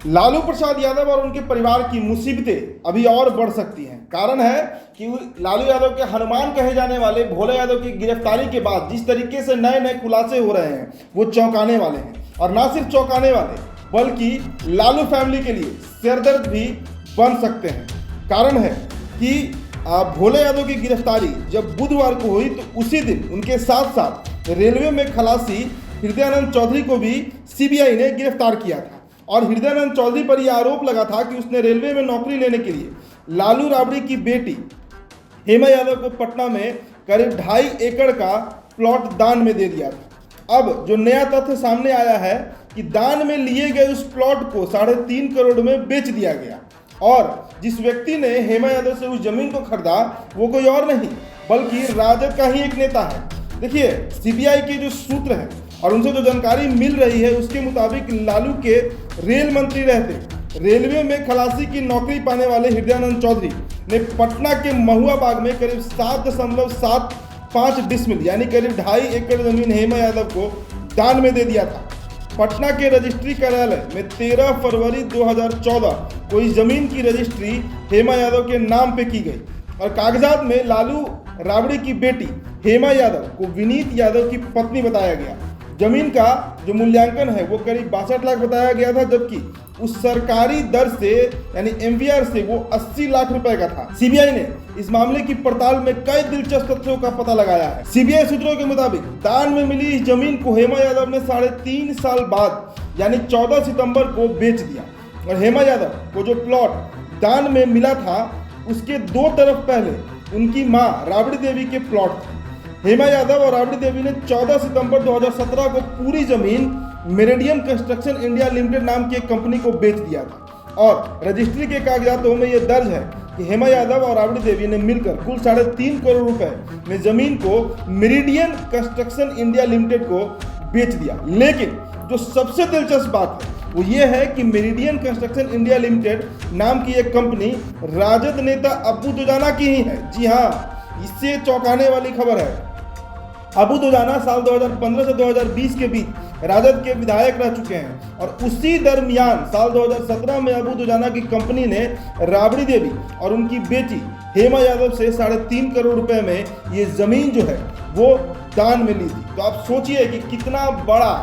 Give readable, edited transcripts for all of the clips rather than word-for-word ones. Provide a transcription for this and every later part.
लालू प्रसाद यादव और उनके परिवार की मुसीबतें अभी और बढ़ सकती हैं। कारण है कि लालू यादव के हनुमान कहे जाने वाले भोले यादव की गिरफ्तारी के बाद जिस तरीके से नए नए खुलासे हो रहे हैं वो चौंकाने वाले हैं, और ना सिर्फ चौंकाने वाले बल्कि लालू फैमिली के लिए सिरदर्द भी बन सकते हैं। कारण है कि भोले यादव की गिरफ्तारी जब बुधवार को हुई तो उसी दिन उनके साथ साथ रेलवे में खलासी हृदयानंद चौधरी को भी सीबीआई ने गिरफ्तार किया था। और हृदयानंद चौधरी पर यह आरोप लगा था कि उसने रेलवे में नौकरी लेने के लिए लालू राबड़ी की बेटी हेमा यादव को पटना में करीब 2.5 एकड़ का प्लॉट दान में दे दिया था। अब जो नया तथ्य सामने आया है कि दान में लिए गए उस प्लॉट को 3.5 करोड़ में बेच दिया गया, और जिस व्यक्ति ने हेमा यादव से उस जमीन को खरीदा वो कोई और नहीं बल्कि राजद का ही एक नेता है। देखिए, सीबीआई के जो सूत्र हैं और उनसे जो जानकारी मिल रही है उसके मुताबिक लालू के रेल मंत्री रहते रेलवे में खलासी की नौकरी पाने वाले हृदयानंद चौधरी ने पटना के महुआ बाग में करीब 7.75 डिसमिल यानी करीब 2.5 एकड़ जमीन हेमा यादव को दान में दे दिया था। पटना के रजिस्ट्री कार्यालय में 13 फरवरी 2014 को इस जमीन की रजिस्ट्री हेमा यादव के नाम पे की गई और कागजात में लालू राबड़ी की बेटी हेमा यादव को विनीत यादव की पत्नी बताया गया। जमीन का जो मूल्यांकन है वो करीब 62 लाख बताया गया था, जबकि उस सरकारी दर से यानी एमवीआर से वो 80 लाख रुपए का था। सीबीआई ने इस मामले की पड़ताल में कई दिलचस्प तथ्यों का पता लगाया है। सीबीआई सूत्रों के मुताबिक दान में मिली इस जमीन को हेमा यादव ने 3.5 साल बाद यानी 14 सितंबर को बेच दिया, और हेमा यादव को जो प्लॉट दान में मिला था उसके 2 तरफ पहले उनकी मां राबड़ी देवी के प्लॉट थे। हेमा यादव और राबड़ी देवी ने 14 सितंबर 2017 को पूरी जमीन मेरिडियन कंस्ट्रक्शन इंडिया लिमिटेड नाम की एक कंपनी को बेच दिया था, और रजिस्ट्री के कागजातों में यह दर्ज है कि हेमा यादव और राबड़ी देवी ने मिलकर कुल 3.5 करोड़ रुपए में जमीन को मेरिडियन कंस्ट्रक्शन इंडिया लिमिटेड को बेच दिया। लेकिन जो सबसे दिलचस्प बात है वो ये है कि मेरिडियन कंस्ट्रक्शन इंडिया लिमिटेड नाम की एक कंपनी राजद नेता अब्बू दुजाना की ही है। जी हाँ, इससे चौंकाने वाली खबर है। अब्बू दुजाना साल 2015 से 2020 के बीच राजद के विधायक रह चुके हैं, और उसी दरमियान साल 2017 में अब्बू दुजाना की कंपनी ने राबड़ी देवी और उनकी बेटी हेमा यादव से 3.5 करोड़ रुपए में ये जमीन जो है वो दान में ली थी। तो आप सोचिए कि कितना बड़ा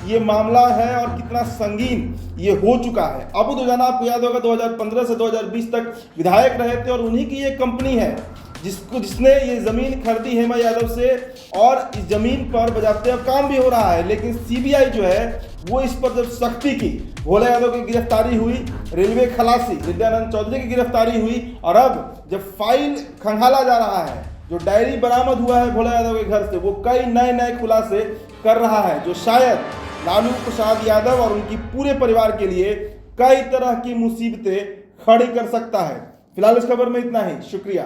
ये मामला है और कितना संगीन ये हो चुका है। अब्बू दुजाना आपको याद होगा 2015 से 2020 तक विधायक रहे थे, और उन्हीं की ये कंपनी है जिसने ये ज़मीन खरीदी हेमा यादव से, और इस ज़मीन पर बजाते काम भी हो रहा है। लेकिन सीबीआई जो है वो इस पर जब सख्ती की, भोले यादव की गिरफ्तारी हुई, रेलवे खलासी हृदयानंद चौधरी की गिरफ्तारी हुई, और अब जब फाइल खंगाला जा रहा है, जो डायरी बरामद हुआ है भोले यादव के घर से, वो कई नए नए खुलासे कर रहा है जो शायद लालू प्रसाद यादव और उनकी पूरे परिवार के लिए कई तरह की मुसीबतें खड़ी कर सकता है। फिलहाल इस खबर में इतना ही। शुक्रिया।